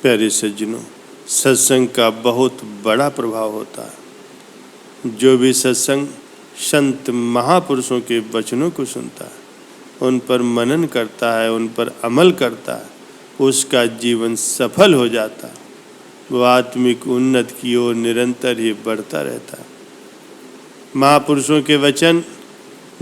प्यारे सज्जनों, सत्संग का बहुत बड़ा प्रभाव होता है। जो भी सत्संग संत महापुरुषों के वचनों को सुनता है, उन पर मनन करता है, उन पर अमल करता है, उसका जीवन सफल हो जाता है। वो आत्मिक उन्नति की ओर निरंतर ही बढ़ता रहता है। महापुरुषों के वचन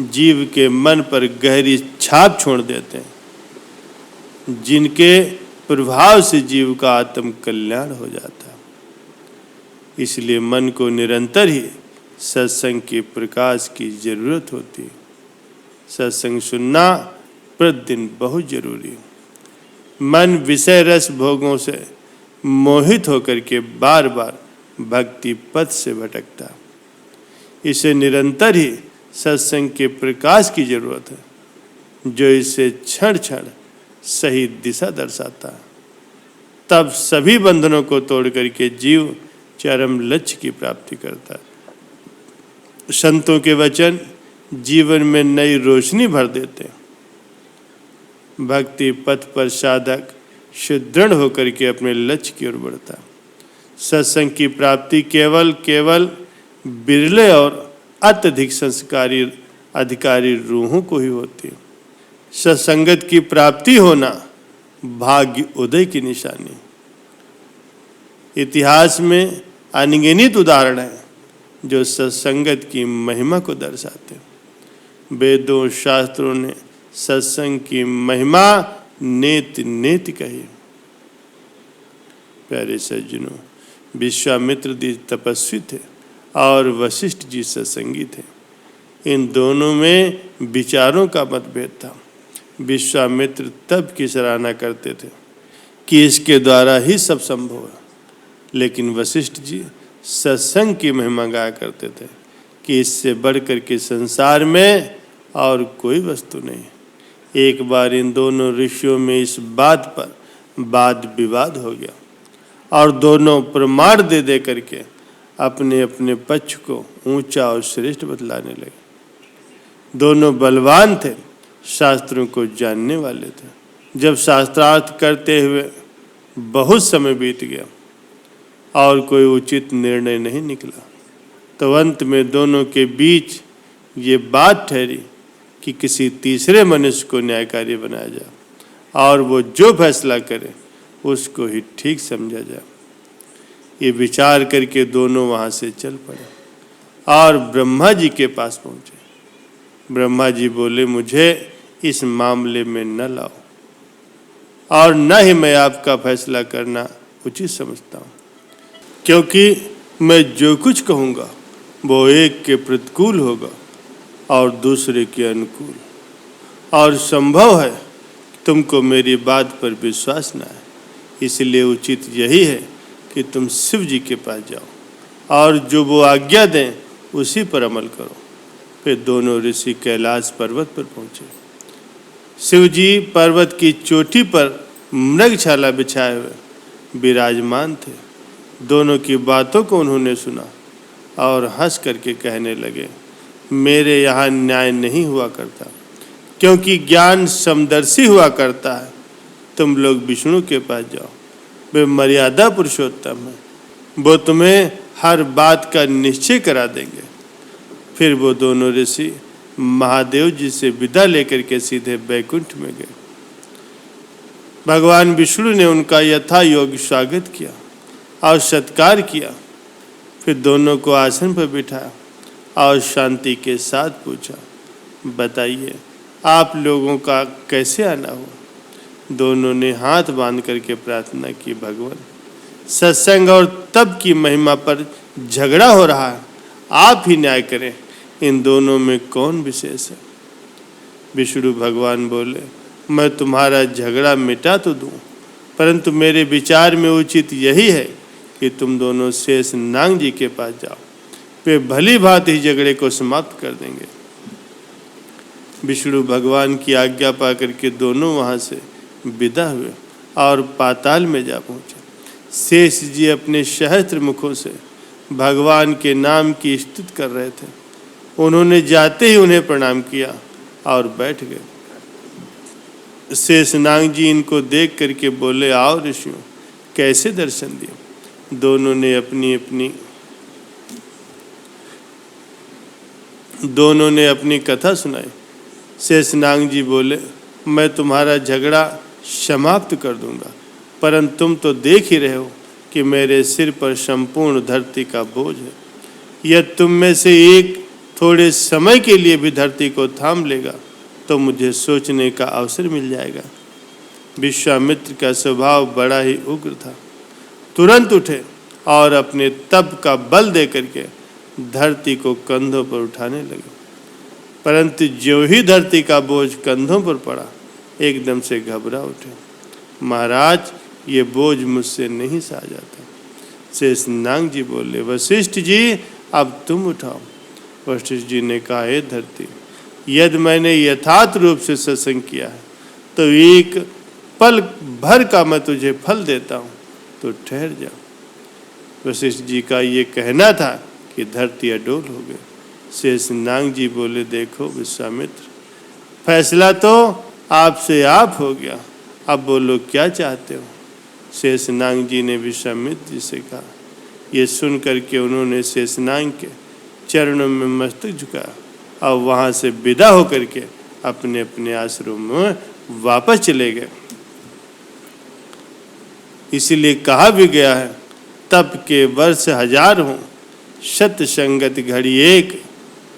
जीव के मन पर गहरी छाप छोड़ देते हैं, जिनके प्रभाव से जीव का आत्म कल्याण हो जाता है। इसलिए मन को निरंतर ही सत्संग के प्रकाश की जरूरत होती है। सत्संग सुनना प्रतिदिन बहुत जरूरी है। मन विषय रस भोगों से मोहित होकर के बार बार भक्ति पथ से भटकता है। इसे निरंतर ही सत्संग के प्रकाश की जरूरत है, जो इसे क्षण क्षण सही दिशा दर्शाता है। तब सभी बंधनों को तोड़ करके जीव चरम लक्ष्य की प्राप्ति करता है। संतों के वचन जीवन में नई रोशनी भर देते हैं। भक्ति पथ पर साधक सुदृढ़ होकर के अपने लक्ष्य की ओर बढ़ता है। सत्संग की प्राप्ति केवल बिरले और अत्यधिक संस्कारी अधिकारी रूहों को ही होती है। सत्संगत की प्राप्ति होना भाग्य उदय की निशानी। इतिहास में अनगिनत उदाहरण हैं जो सत्संगत की महिमा को दर्शाते हैं। वेदों शास्त्रों ने सत्संग की महिमा नेति नेति कही। प्यारे सज्जनों, विश्वामित्र जी तपस्वी थे और वशिष्ठ जी सत्संगी थे। इन दोनों में विचारों का मतभेद था। विश्वामित्र तप की सराहना करते थे कि इसके द्वारा ही सब संभव है, लेकिन वशिष्ठ जी सत्संग की महिमा गाया करते थे कि इससे बढ़कर के संसार में और कोई वस्तु नहीं। एक बार इन दोनों ऋषियों में इस बात पर वाद विवाद हो गया और दोनों प्रमाण दे दे करके अपने अपने पक्ष को ऊंचा और श्रेष्ठ बतलाने लगे। दोनों बलवान थे, शास्त्रों को जानने वाले थे। जब शास्त्रार्थ करते हुए बहुत समय बीत गया और कोई उचित निर्णय नहीं निकला, तो अंत में दोनों के बीच ये बात ठहरी कि किसी तीसरे मनुष्य को न्यायकारी बनाया जाए और वो जो फैसला करे उसको ही ठीक समझा जाए। ये विचार करके दोनों वहाँ से चल पड़े और ब्रह्मा जी के पास पहुँचे। ब्रह्मा जी बोले, मुझे इस मामले में न लाओ और न ही मैं आपका फैसला करना उचित समझता हूँ, क्योंकि मैं जो कुछ कहूँगा वो एक के प्रतिकूल होगा और दूसरे के अनुकूल, और संभव है तुमको मेरी बात पर विश्वास न है। इसलिए उचित यही है कि तुम शिव जी के पास जाओ और जो वो आज्ञा दें उसी पर अमल करो। फिर दोनों ऋषि कैलाश पर्वत पर पहुँचे। शिव जी पर्वत की चोटी पर मृगशाला बिछाए हुए विराजमान थे। दोनों की बातों को उन्होंने सुना और हंस करके कहने लगे, मेरे यहाँ न्याय नहीं हुआ करता, क्योंकि ज्ञान समदर्शी हुआ करता है। तुम लोग विष्णु के पास जाओ, वे मर्यादा पुरुषोत्तम है, वो तुम्हें हर बात का निश्चय करा देंगे। फिर वो दोनों ऋषि महादेव जी से विदा लेकर के सीधे बैकुंठ में गए। भगवान विष्णु ने उनका यथा योग्य स्वागत किया और सत्कार किया। फिर दोनों को आसन पर बिठाया और शांति के साथ पूछा, बताइए आप लोगों का कैसे आना हुआ। दोनों ने हाथ बांध करके प्रार्थना की, भगवान सत्संग और तप की महिमा पर झगड़ा हो रहा है, आप ही न्याय करें, इन दोनों में कौन विशेष है। विष्णु भगवान बोले, मैं तुम्हारा झगड़ा मिटा तो दूं, परंतु मेरे विचार में उचित यही है कि तुम दोनों शेष नाग जी के पास जाओ, वे भली भांति ही झगड़े को समाप्त कर देंगे। विष्णु भगवान की आज्ञा पाकर के दोनों वहाँ से विदा हुए और पाताल में जा पहुँचे। शेष जी अपने सहस्त्र मुखों से भगवान के नाम की स्तुति कर रहे थे। उन्होंने जाते ही उन्हें प्रणाम किया और बैठ गए। शेषनाग जी इनको देख करके बोले, आओ ऋषियों, कैसे दर्शन दिए। दोनों ने अपनी कथा सुनाई। शेषनाग जी बोले, मैं तुम्हारा झगड़ा समाप्त कर दूंगा, परंतु तुम तो देख ही रहे हो कि मेरे सिर पर संपूर्ण धरती का बोझ है। यदि तुम में से एक थोड़े समय के लिए भी धरती को थाम लेगा तो मुझे सोचने का अवसर मिल जाएगा। विश्वामित्र का स्वभाव बड़ा ही उग्र था। तुरंत उठे और अपने तप का बल दे करके धरती को कंधों पर उठाने लगे, परंतु जो ही धरती का बोझ कंधों पर पड़ा एकदम से घबरा उठे। महाराज, ये बोझ मुझसे नहीं सहा जाता। शेषनाग जी बोले, वशिष्ठ जी अब तुम उठाओ। वशिष्ठ जी ने कहा, हे धरती, यदि मैंने यथार्थ रूप से सत्संग किया है तो एक पल भर का मैं तुझे फल देता हूँ, तो ठहर जा। वशिष्ठ जी का ये कहना था कि धरती अडोल हो गई। शेषनाग जी बोले, देखो विश्वामित्र, फैसला तो आपसे आप हो गया, अब बोलो क्या चाहते हो। शेषनाग जी ने विश्वामित्र जी से कहा। ये सुन करके उन्होंने शेषनाग के चरणों में मस्तक झुकाया और वहाँ से विदा होकर के अपने अपने आश्रम में वापस चले गए। इसीलिए कहा भी गया है, तप के वर्ष 1000 हों, शत संगत घड़ी एक,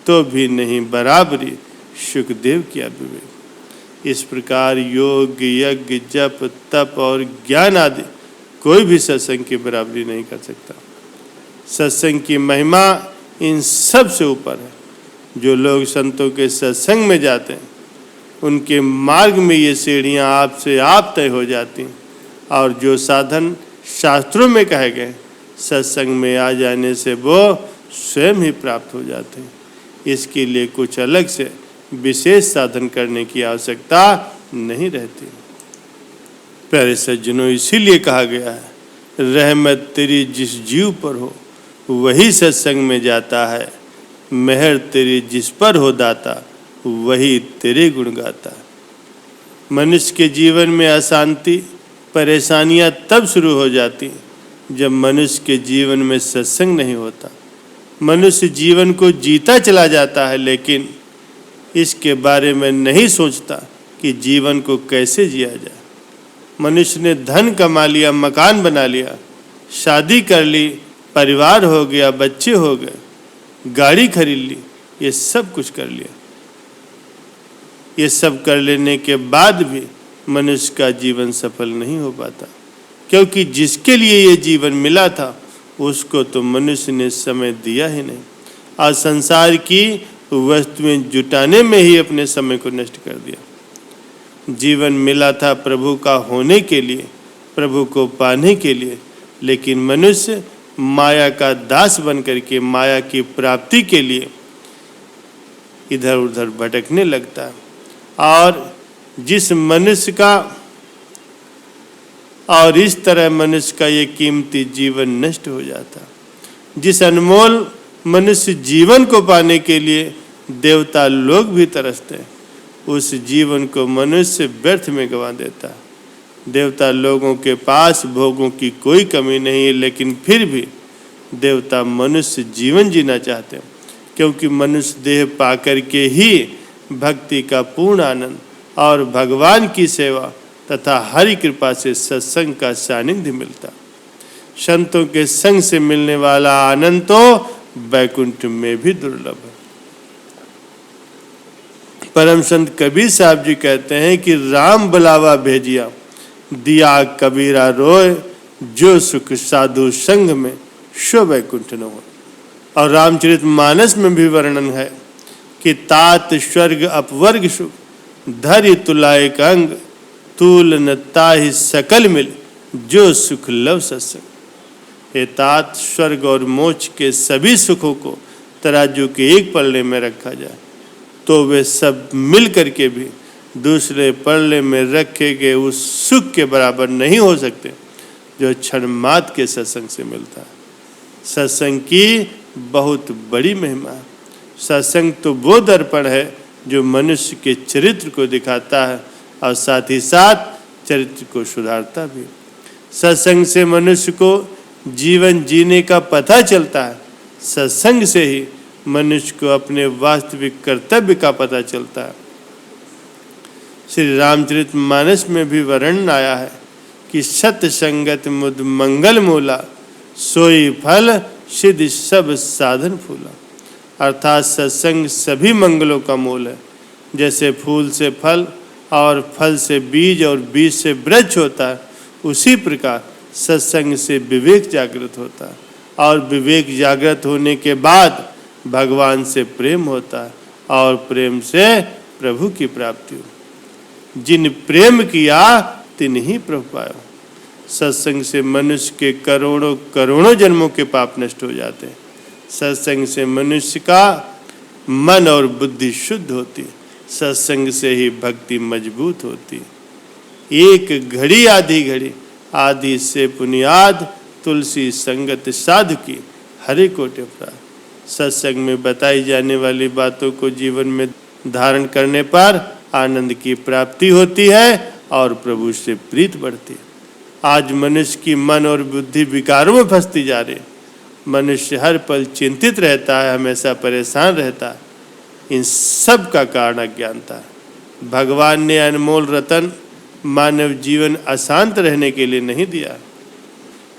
तो भी नहीं बराबरी सुखदेव किया विवेक। इस प्रकार योग, यज्ञ, जप, तप और ज्ञान आदि कोई भी सत्संग की बराबरी नहीं कर सकता। सत्संग की महिमा इन सब से ऊपर है। जो लोग संतों के सत्संग में जाते हैं उनके मार्ग में ये सीढ़ियाँ आपसे आप तय हो जाती हैं, और जो साधन शास्त्रों में कहे गए सत्संग में आ जाने से वो स्वयं ही प्राप्त हो जाते हैं। इसके लिए कुछ अलग से विशेष साधन करने की आवश्यकता नहीं रहती। प्यारे सज्जनों, इसीलिए कहा गया है, रहमत तेरी जिस जीव पर हो वही सत्संग में जाता है, मेहर तेरी जिस पर हो दाता वही तेरे गुण गाता है। मनुष्य के जीवन में अशांति, परेशानियां तब शुरू हो जाती जब मनुष्य के जीवन में सत्संग नहीं होता। मनुष्य जीवन को जीता चला जाता है, लेकिन इसके बारे में नहीं सोचता कि जीवन को कैसे जिया जाए। मनुष्य ने धन कमा लिया, मकान बना लिया, शादी कर ली, परिवार हो गया, बच्चे हो गए, गाड़ी खरीद ली, ये सब कुछ कर लिया। ये सब कर लेने के बाद भी मनुष्य का जीवन सफल नहीं हो पाता, क्योंकि जिसके लिए ये जीवन मिला था उसको तो मनुष्य ने समय दिया ही नहीं, और संसार की वस्तुएं जुटाने में ही अपने समय को नष्ट कर दिया। जीवन मिला था प्रभु का होने के लिए, प्रभु को पाने के लिए, लेकिन मनुष्य माया का दास बन करके माया की प्राप्ति के लिए इधर उधर भटकने लगता है। और जिस मनुष्य का और इस तरह मनुष्य का ये कीमती जीवन नष्ट हो जाता। जिस अनमोल मनुष्य जीवन को पाने के लिए देवता लोग भी तरसते हैं, उस जीवन को मनुष्य व्यर्थ में गंवा देता है। देवता लोगों के पास भोगों की कोई कमी नहीं है, लेकिन फिर भी देवता मनुष्य जीवन जीना चाहते हैं, क्योंकि मनुष्य देह पाकर के ही भक्ति का पूर्ण आनंद और भगवान की सेवा तथा हरि कृपा से सत्संग का सानिध्य मिलता। संतों के संग से मिलने वाला आनंद तो वैकुंठ में भी दुर्लभ है। परम संत कबीर साहब जी कहते हैं कि राम बुलावा भेजिया, दिया कबीरा रोय, जो सुख साधु संग में शो वैकुंठ न हो। और रामचरितमानस में भी वर्णन है कि तात स्वर्ग अपवर्ग सुख, धरि तुलाए का अंग, तूल न ताहि सकल मिल, जो सुख लव सत्संग। हे तात, स्वर्ग और मोक्ष के सभी सुखों को तराजू के एक पल्ले में रखा जाए तो वे सब मिल करके भी दूसरे पल्ले में रखे गए उस सुख के बराबर नहीं हो सकते जो क्षण मात्र के सत्संग से मिलता है। सत्संग की बहुत बड़ी महिमा है। सत्संग तो वो दर्पण है जो मनुष्य के चरित्र को दिखाता है और साथ ही साथ चरित्र को सुधारता भी। सत्संग से मनुष्य को जीवन जीने का पता चलता है। सत्संग से ही मनुष्य को अपने वास्तविक कर्तव्य का पता चलता है। श्री रामचरितमानस में भी वर्णन आया है कि सत संगत मुद मंगल मूला, सोई फल सिद्ध सब साधन फूला। अर्थात सत्संग सभी मंगलों का मूल है। जैसे फूल से फल और फल से बीज और बीज से वृक्ष होता है, उसी प्रकार सत्संग से विवेक जागृत होता है और विवेक जागृत होने के बाद भगवान से प्रेम होता है और प्रेम से प्रभु की प्राप्ति हो। जिन प्रेम किया तिन ही प्रभु पायो। सत्संग से मनुष्य के करोड़ों करोड़ों जन्मों के पाप नष्ट हो जाते हैं। सत्संग से मनुष्य का मन और बुद्धि शुद्ध होती है। सत्संग से ही भक्ति मजबूत होती। एक घड़ी आधी घड़ी, आदि से पुनियाद, तुलसी संगत साधु की, हरि कोटि अपराध। सत्संग में बताई जाने वाली बातों को जीवन में धारण करने पर आनंद की प्राप्ति होती है और प्रभु से प्रीत बढ़ती है। आज मनुष्य की मन और बुद्धि विकारों में फंसती जा रही है। मनुष्य हर पल चिंतित रहता है, हमेशा परेशान रहता है। इन सब का कारण अज्ञानता है। भगवान ने अनमोल रतन मानव जीवन अशांत रहने के लिए नहीं दिया।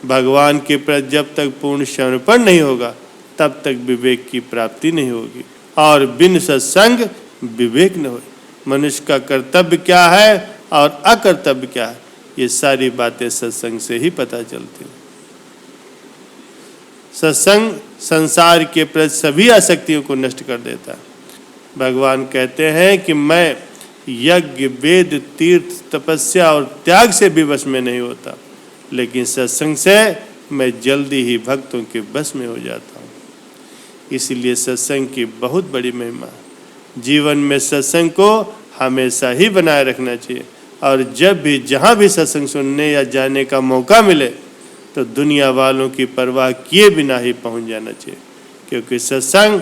भगवान के प्रति जब तक पूर्ण समर्पण नहीं होगा तब तक विवेक की प्राप्ति नहीं होगी और बिन सत्संग विवेक न हो। मनुष्य का कर्तव्य क्या है और अकर्तव्य क्या है, ये सारी बातें सत्संग से ही पता चलती हैं। सत्संग संसार के प्रति सभी आसक्तियों को नष्ट कर देता है। भगवान कहते हैं कि मैं यज्ञ, वेद, तीर्थ, तपस्या और त्याग से भी वश में नहीं होता, लेकिन सत्संग से मैं जल्दी ही भक्तों के बस में हो जाता हूँ। इसीलिए सत्संग की बहुत बड़ी महिमा है। जीवन में सत्संग को हमेशा ही बनाए रखना चाहिए और जब भी जहाँ भी सत्संग सुनने या जाने का मौका मिले तो दुनिया वालों की परवाह किए बिना ही पहुँच जाना चाहिए, क्योंकि सत्संग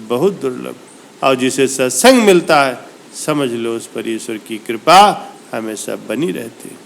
बहुत दुर्लभ और जिसे सत्संग मिलता है समझ लो उस पर ईश्वर की कृपा हमेशा बनी रहती है।